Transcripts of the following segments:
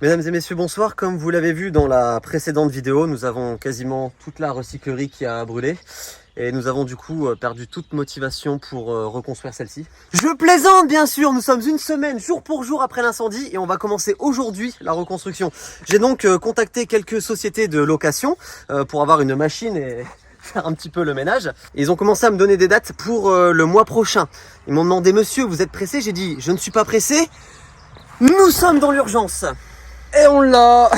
Mesdames et messieurs, bonsoir. Comme vous l'avez vu dans la précédente vidéo, nous avons quasiment toute la recyclerie qui a brûlé. Et nous avons du coup perdu toute motivation pour reconstruire celle-ci. Je plaisante bien sûr, nous sommes une semaine jour pour jour après l'incendie et on va commencer aujourd'hui la reconstruction. J'ai donc contacté quelques sociétés de location pour avoir une machine et faire un petit peu le ménage. Et ils ont commencé à me donner des dates pour le mois prochain. Ils m'ont demandé, monsieur, vous êtes pressé? J'ai dit, je ne suis pas pressé. Nous sommes dans l'urgence. Et on l'a.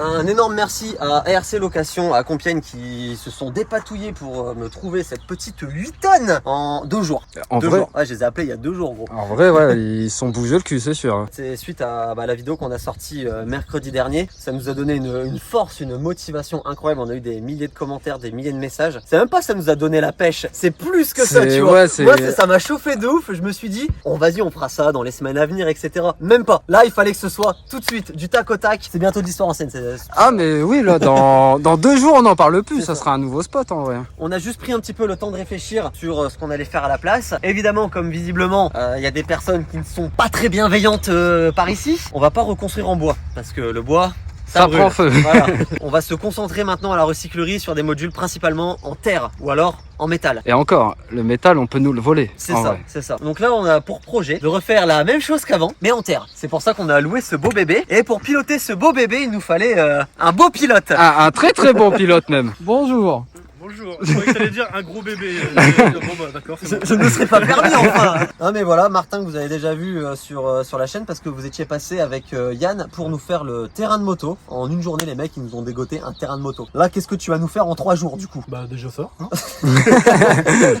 Un énorme merci à ARC Location à Compiègne qui se sont dépatouillés pour me trouver cette petite 8 tonnes en 2 jours. En deux vrai, jours. Ouais, je les ai appelés il y a 2 jours gros. en vrai, ouais, ils sont bougés le cul, c'est sûr. C'est suite à la vidéo qu'on a sortie mercredi dernier. Ça nous a donné une force, une motivation incroyable. On a eu des milliers de commentaires, des milliers de messages. C'est même pas ça nous a donné la pêche. C'est plus que ça, tu vois. Moi, ça m'a chauffé de ouf. Je me suis dit, vas-y, on fera ça dans les semaines à venir, etc. Même pas. Là, il fallait que ce soit tout de suite, du tac au tac. C'est bientôt de l'histoire ancienne. Ah mais oui, là, dans 2 jours, on n'en parle plus. Ça ça. sera un nouveau spot en vrai. On a juste pris un petit peu le temps de réfléchir sur ce qu'on allait faire à la place. Évidemment, comme visiblement, il y a des personnes qui ne sont pas très bienveillantes par ici. On va pas reconstruire en bois parce que le bois, Ça brûle. prend feu. Voilà. On va se concentrer maintenant à la recyclerie sur des modules principalement en terre ou alors en métal. Et encore, le métal, on peut nous le voler. C'est ça, c'est ça. Donc là, on a pour projet de refaire la même chose qu'avant, mais en terre. C'est pour ça qu'on a loué ce beau bébé. Et pour piloter ce beau bébé, il nous fallait un beau pilote. Un très très bon pilote même. Bonjour. Bonjour, je croyais que t'allais dire un gros bébé. Bon bah d'accord, c'est bon. Je ne me serais pas permis enfin. Hein, mais voilà, Martin que vous avez déjà vu sur la chaîne parce que vous étiez passé avec Yann pour nous faire le terrain de moto. En une journée, les mecs ils nous ont dégoté un terrain de moto. Là, qu'est-ce que tu vas nous faire en 3 jours du coup? Bah déjà ça, hein. Ce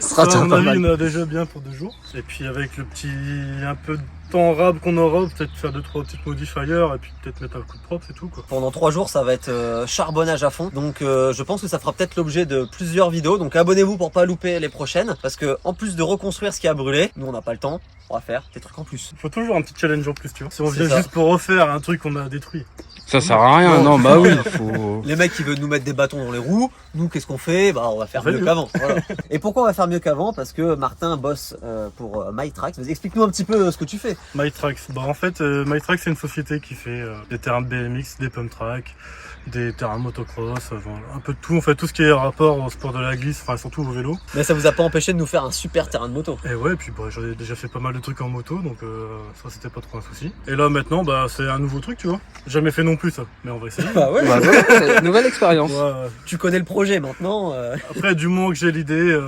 sera Ça, à déjà mon pas avis, mal. il y en a déjà bien pour 2 jours. Et puis avec le petit un peu de temps rab qu'on aura, peut-être faire 2-3 petites modifiers et puis peut-être mettre un coup de propre, c'est tout quoi. Pendant 3 jours, ça va être charbonnage à fond. Donc je pense que ça fera peut-être l'objet de plusieurs vidéos. Donc abonnez-vous pour pas louper les prochaines. Parce que en plus de reconstruire ce qui a brûlé, nous on n'a pas le temps. On va faire des trucs en plus. Faut toujours un petit challenge en plus, tu vois. Si on C'est vient ça. juste pour refaire un truc qu'on a détruit. Ça sert à rien, Non. non, bah oui, faut... Les mecs qui veulent nous mettre des bâtons dans les roues, nous qu'est-ce qu'on fait? Bah on va faire On fait mieux mieux. qu'avant. Voilà. Et pourquoi on va faire mieux qu'avant? Parce que Martin bosse pour MyTrax. Vas-y, explique-nous un petit peu ce que tu fais. MyTrax, bah en fait MyTrax c'est une société qui fait des terrains de BMX, des pump tracks, des terrains de motocross, voilà, un peu de tout, on fait tout ce qui est rapport au sport de la glisse, enfin surtout au vélo. Mais ça vous a pas empêché de nous faire un super terrain de moto. Et ouais, puis bah, j'en ai déjà fait pas mal de trucs en moto, donc ça c'était pas trop un souci. Et là maintenant, bah c'est un nouveau truc, tu vois. Jamais fait non plus ça, mais on va essayer. Bah ouais. Bah, voilà, c'est une nouvelle expérience. Ouais, Tu connais le projet maintenant. après, du moment que j'ai l'idée,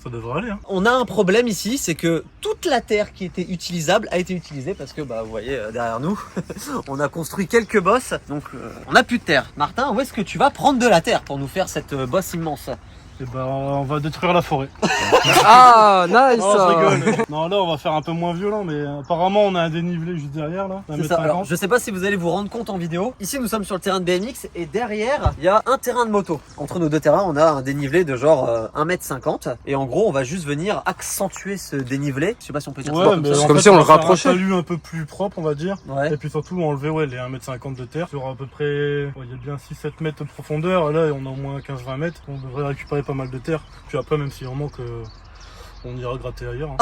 ça devrait aller. Hein. On a un problème ici, c'est que toute la terre qui était utilisable a été utilisée parce que bah vous voyez derrière nous, on a construit quelques bosses, donc on n'a plus de terre. Martin, où est-ce que tu vas prendre de la terre pour nous faire cette bosse immense? Et bah on va détruire la forêt. Ah, nice. Non, je rigole. Non, là on va faire un peu moins violent, mais apparemment on a un dénivelé juste derrière là. C'est ça. Alors, je sais pas si vous allez vous rendre compte en vidéo. Ici, nous sommes sur le terrain de BMX et derrière, il y a un terrain de moto. Entre nos deux terrains, on a un dénivelé de genre 1m50. Et en gros, on va juste venir accentuer ce dénivelé. Je sais pas si on peut dire ça. Ouais, mais c'est en comme fait, si on le va faire rapprochait. Un talus un peu plus propre, on va dire. Ouais. Et puis surtout enlever les 1m50 de terre sur à peu près, il y a bien 6-7 mètres de profondeur. Là, on a au moins 15-20 mètres. On devrait récupérer pas mal de terre. Puis après, même s'il en manque, on ira gratter ailleurs. Hein.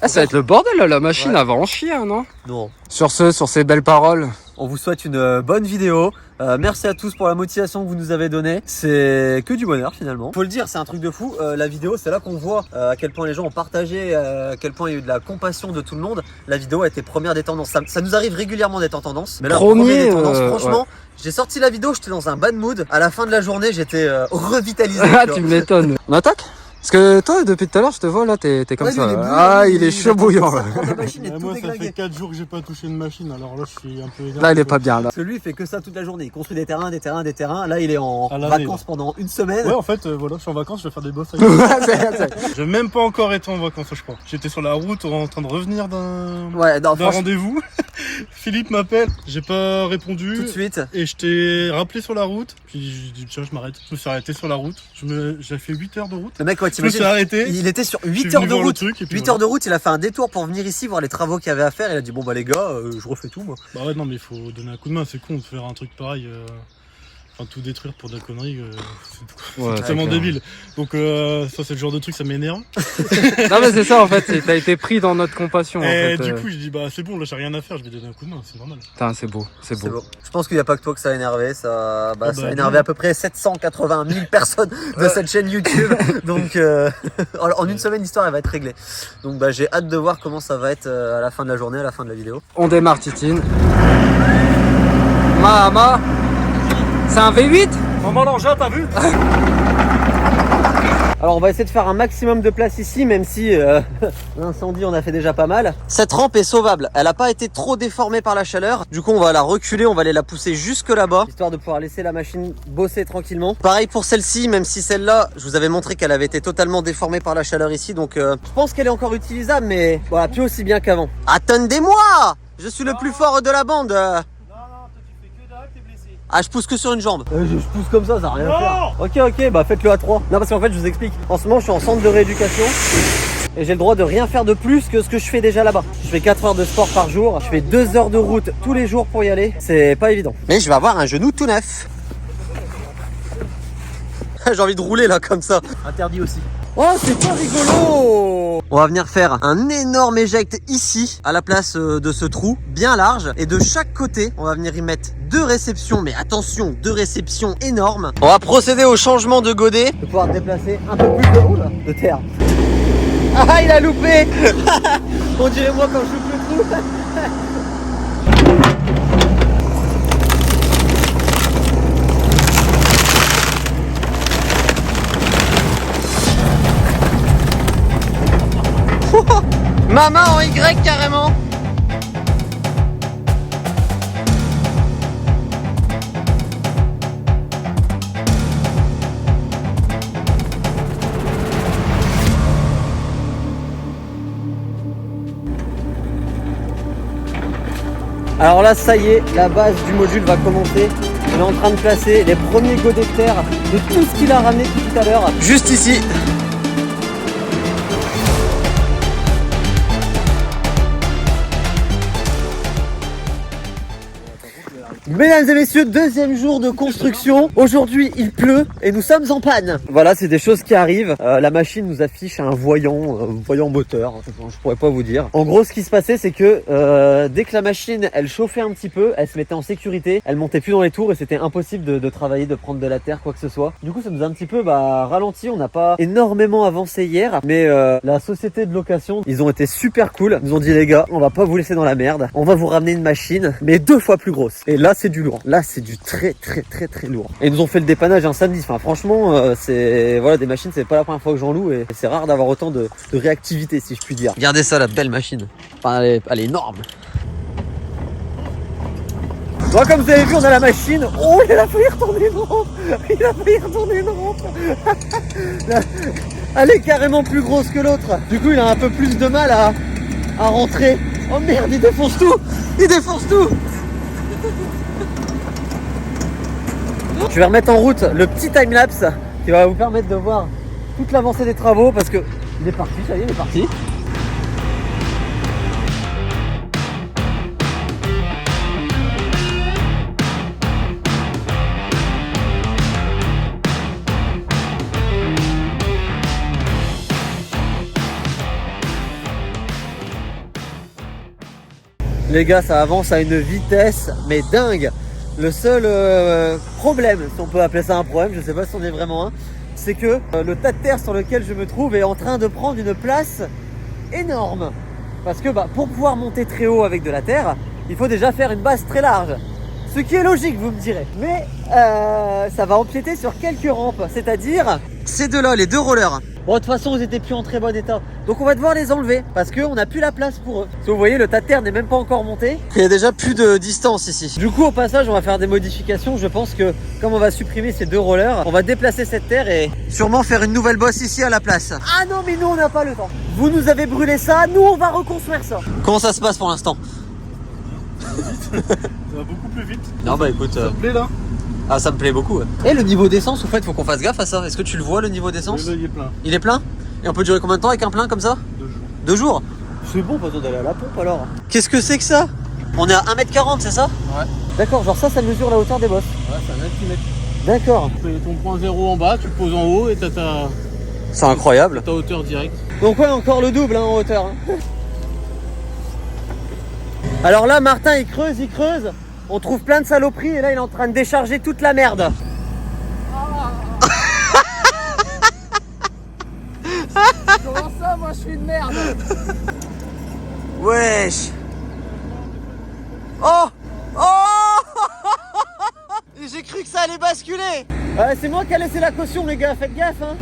Ah, ça va être le bordel là, la machine Ouais. elle va en chier, hein, non? Non. Sur ces belles paroles. On vous souhaite une bonne vidéo. Merci à tous pour la motivation que vous nous avez donnée. C'est que du bonheur finalement. Faut le dire, c'est un truc de fou. La vidéo, c'est là qu'on voit à quel point les gens ont partagé, à quel point il y a eu de la compassion de tout le monde. La vidéo a été première des tendances. Ça nous arrive régulièrement d'être en tendance. Mais là, Premier, des tendances, ouais. franchement, j'ai sorti la vidéo, j'étais dans un bad mood. À la fin de la journée, j'étais revitalisé. Ah, tu tu vois. m'étonnes. On attaque? Parce que toi, depuis tout à l'heure, je te vois là, t'es comme Ouais, ça. lui, il est là. bouillant, Ah, lui, il est chaud bouillant là. La machine est tout Moi, ça fait déglinguée. 4 jours que j'ai pas touché une machine, alors là, je suis un peu énervé. Là, il est pas bien là. Parce que lui, il fait que ça toute la journée. Il construit des terrains. Là, il est en À l'année, vacances là. pendant une semaine. Ouais, en fait, voilà, je suis en vacances, je vais faire des bosses avec. C'est- J'ai même pas encore été en vacances, je crois. J'étais sur la route en train de revenir d'un Ouais, non, franchement, rendez-vous. Philippe m'appelle, j'ai pas répondu. tout de suite. Et je t'ai rappelé sur la route. Puis j'ai dit, tiens, je m'arrête. Je me suis arrêté sur la route. J'ai fait 8 heures de route. Le mec, ouais, Je me suis t'imagines, arrêté. il était sur Je 8 suis heures venu de voir le route. truc, et puis 8 voilà. heures de route, il a fait un détour pour venir ici voir les travaux qu'il y avait à faire. Il a dit bon bah les gars, je refais tout moi. Bah ouais, non, mais il faut donner un coup de main. C'est con de faire un truc pareil. enfin tout détruire pour de la connerie, c'est Ouais, totalement d'accord. débile. Donc ça c'est le genre de truc, ça m'énerve. Non mais c'est ça en fait, t'as été pris dans notre compassion en Et fait. du coup je dis bah c'est bon, là j'ai rien à faire, je vais donner un coup de main, c'est normal. Putain, c'est beau, c'est C'est beau. beau. Je pense qu'il n'y a pas que toi que ça a énervé. Ça, bah, ça a énervé à peu près 780 000 personnes de cette chaîne YouTube. Donc en une semaine, l'histoire elle va être réglée. Donc bah, j'ai hâte de voir comment ça va être à la fin de la journée, à la fin de la vidéo. On démarre Titine. Mama, c'est un V8? Maman l'engin, t'as vu? Alors on va essayer de faire un maximum de place ici, même si l'incendie on a fait déjà pas mal. Cette rampe est sauvable, elle n'a pas été trop déformée par la chaleur. Du coup on va la reculer, on va aller la pousser jusque là-bas, histoire de pouvoir laisser la machine bosser tranquillement. Pareil pour celle-ci, même si celle-là, je vous avais montré qu'elle avait été totalement déformée par la chaleur ici. Donc je pense qu'elle est encore utilisable, mais voilà, plus aussi bien qu'avant. Attendez-moi, je suis le plus fort de la bande. Ah, je pousse que sur une jambe. Je pousse comme ça n'a rien à faire. Ok, bah faites-le à 3. Non, parce qu'en fait, je vous explique. En ce moment, je suis en centre de rééducation et j'ai le droit de rien faire de plus que ce que je fais déjà là-bas. Je fais 4 heures de sport par jour. Je fais 2 heures de route tous les jours pour y aller. C'est pas évident. Mais je vais avoir un genou tout neuf. J'ai envie de rouler là comme ça. Interdit aussi. Oh, c'est pas rigolo! On va venir faire un énorme éjecte ici, à la place de ce trou, bien large. Et de chaque côté, on va venir y mettre 2 réceptions, mais attention, 2 réceptions énormes. On va procéder au changement de godet. De pouvoir déplacer un peu plus de terre. Ah, il a loupé! On dirait moi quand je loupe le trou. Maman en Y carrément. Alors là ça y est, la base du module va commencer. On est en train de placer les premiers godets de terre de tout ce qu'il a ramené tout à l'heure. Juste ici. Mesdames et messieurs, deuxième jour de construction. Aujourd'hui, il pleut et nous sommes en panne. Voilà, c'est des choses qui arrivent. La machine nous affiche un voyant moteur. Je pourrais pas vous dire. En gros, ce qui se passait, c'est que dès que la machine, elle chauffait un petit peu, elle se mettait en sécurité, elle montait plus dans les tours et c'était impossible de travailler, de prendre de la terre, quoi que ce soit. Du coup, ça nous a un petit peu ralenti. On n'a pas énormément avancé hier, mais la société de location, ils ont été super cool. Ils nous ont dit les gars, on va pas vous laisser dans la merde. On va vous ramener une machine, mais 2 fois plus grosse. Et là, c'est du lourd. Là, c'est du très lourd. Et ils nous ont fait le dépannage un samedi. Enfin, franchement, c'est voilà, des machines, c'est pas la première fois que j'en loue et c'est rare d'avoir autant de réactivité, si je puis dire. Regardez ça, la belle machine. Enfin, elle est énorme. Bon, comme vous avez vu, on a la machine. Oh, il a failli retourner une rampe. Il a failli retourner une rampe. Elle est carrément plus grosse que l'autre. Du coup, il a un peu plus de mal à rentrer. Oh merde, il défonce tout. Il défonce tout. Je vais remettre en route le petit timelapse qui va vous permettre de voir toute l'avancée des travaux parce que il est parti, ça y est, il est parti. Les gars, ça avance à une vitesse mais dingue. Le seul problème, si on peut appeler ça un problème, je sais pas si on est vraiment un, c'est que le tas de terre sur lequel je me trouve est en train de prendre une place énorme. Parce que pour pouvoir monter très haut avec de la terre, il faut déjà faire une base très large. Ce qui est logique, vous me direz. Mais ça va empiéter sur quelques rampes, c'est-à-dire ces deux-là, les 2 rollers. Bon, de toute façon, ils étaient plus en très bon état. Donc on va devoir les enlever parce qu'on n'a plus la place pour eux. Si vous voyez, le tas de terre n'est même pas encore monté. Il y a déjà plus de distance ici. Du coup, au passage, on va faire des modifications. Je pense que comme on va supprimer ces 2 rollers, on va déplacer cette terre et sûrement faire une nouvelle bosse ici à la place. Ah non, mais nous, on n'a pas le temps. Vous nous avez brûlé ça, nous, on va reconstruire ça. Comment ça se passe pour l'instant? Ça va beaucoup plus vite. Non, bah écoute... Ça te plaît là? Ah, ça me plaît beaucoup. Ouais. Et le niveau d'essence, au fait, faut qu'on fasse gaffe à ça. Est-ce que tu le vois, le niveau d'essence? Il est plein. Il est plein? Et on peut durer combien de temps avec un plein comme ça? 2 jours. 2 jours? C'est bon, pas besoin d'aller à la pompe alors. Qu'est-ce que c'est que ça? On est à 1m40, c'est ça? Ouais. D'accord, genre ça mesure la hauteur des bosses. Ouais, c'est 1 m. D'accord. Tu mets ton point zéro en bas, tu le poses en haut et t'as C'est incroyable. ta hauteur directe. Donc ouais, encore le double hein, en hauteur. Hein. Alors là, Martin, il creuse. On trouve plein de saloperies et là, il est en train de décharger toute la merde. Comment ça, moi je suis une merde? Wesh. Oh. J'ai cru que ça allait basculer. C'est moi qui ai laissé la caution, les gars, faites gaffe hein.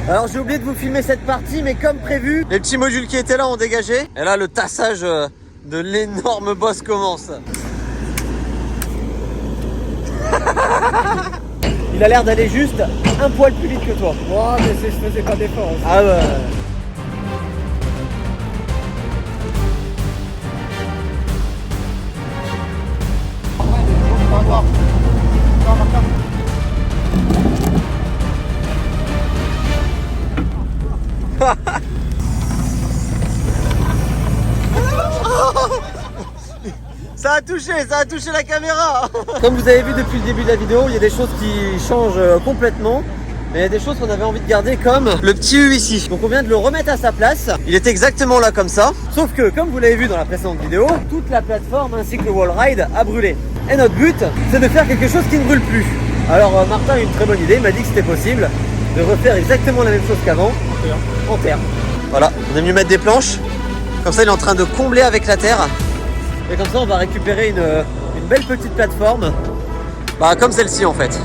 Alors j'ai oublié de vous filmer cette partie, mais comme prévu, les petits modules qui étaient là ont dégagé. Et là, le tassage de l'énorme boss commence. Il a l'air d'aller juste un poil plus vite que toi. Ouais, mais je faisais pas d'effort. Ah bah... Ça a touché la caméra. Comme vous avez vu depuis le début de la vidéo, il y a des choses qui changent complètement. Mais il y a des choses qu'on avait envie de garder comme le petit U ici. Donc on vient de le remettre à sa place. Il est exactement là comme ça. Sauf que comme vous l'avez vu dans la précédente vidéo, toute la plateforme ainsi que le wall ride a brûlé. Et notre but, c'est de faire quelque chose qui ne brûle plus. Alors Martin a eu une très bonne idée, il m'a dit que c'était possible de refaire exactement la même chose qu'avant en terre. Voilà, on est venu mettre des planches. Comme ça il est en train de combler avec la terre. Et comme ça on va récupérer une belle petite plateforme. Bah comme celle-ci en fait.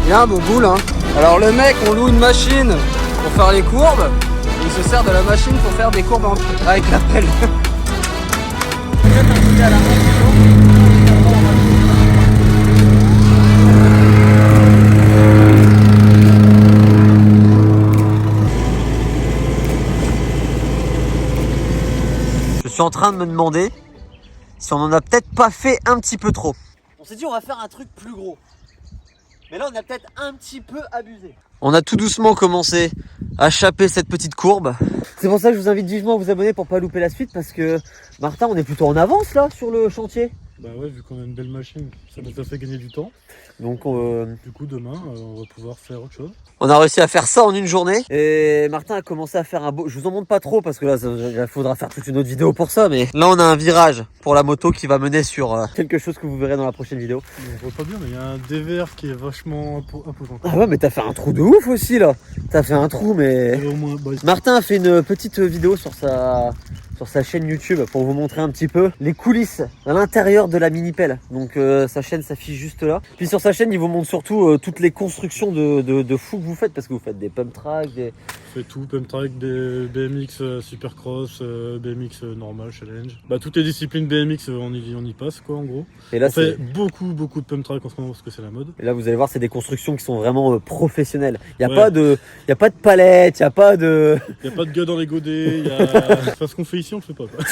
Il y a un beau boule hein. Alors le mec, on loue une machine pour faire les courbes. Et il se sert de la machine pour faire des courbes avec la pelle. Je suis en train de me demander si on en a peut-être pas fait un petit peu trop. On s'est dit on va faire un truc plus gros. Mais là on a peut-être un petit peu abusé. On a tout doucement commencé à chaper cette petite courbe. C'est pour ça que je vous invite vivement à vous abonner pour pas louper la suite. Parce que Martin, on est plutôt en avance là sur le chantier. Bah ouais, vu qu'on a une belle machine, ça nous a fait gagner du temps. Donc Du coup demain, on va pouvoir faire autre chose. on a réussi à faire ça en une journée. Et Martin a commencé à faire un beau... Je vous en montre pas trop parce que là, il faudra faire toute une autre vidéo pour ça. Mais là, on a un virage pour la moto qui va mener sur quelque chose que vous verrez dans la prochaine vidéo. On voit pas bien, mais il y a un dévers qui est vachement imposant. Ah ouais, mais t'as fait un trou de ouf aussi là. T'as fait un trou, mais... Et au moins, bah, Martin a fait une petite vidéo sur sa chaîne YouTube pour vous montrer un petit peu les coulisses à l'intérieur de la mini-pelle. Donc sa chaîne s'affiche juste là. Puis sur sa chaîne, il vous montre surtout toutes les constructions de fou que vous faites parce que vous faites des pump tracks, des... on fait tout, pump track, des BMX Supercross, BMX normal, challenge. Bah toutes les disciplines BMX, on y passe quoi en gros. Et là, on fait beaucoup de pump track en ce moment parce que c'est la mode. Et là, vous allez voir, c'est des constructions qui sont vraiment professionnelles. Il n'y a, Ouais. pas de palette, il n'y a pas de... Y a pas de gars dans les godets, enfin, ce qu'on fait ici on le fait pas quoi.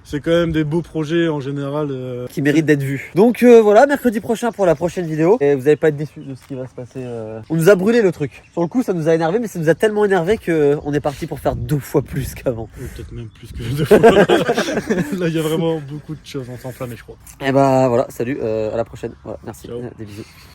C'est quand même des beaux projets en général. qui méritent d'être vus. Donc voilà, mercredi prochain pour la prochaine vidéo. Et vous n'allez pas être déçus de ce qui va se passer. On nous a brûlé le truc. Sur le coup, ça nous a énervé, mais ça nous a tellement énervé qu'on est parti pour faire 2 fois plus qu'avant. Ou peut-être même plus que 2 fois. Là il y a vraiment beaucoup de choses, on s'enflamme je crois. Et bah voilà, salut, à la prochaine. Voilà, merci, Ciao. des bisous.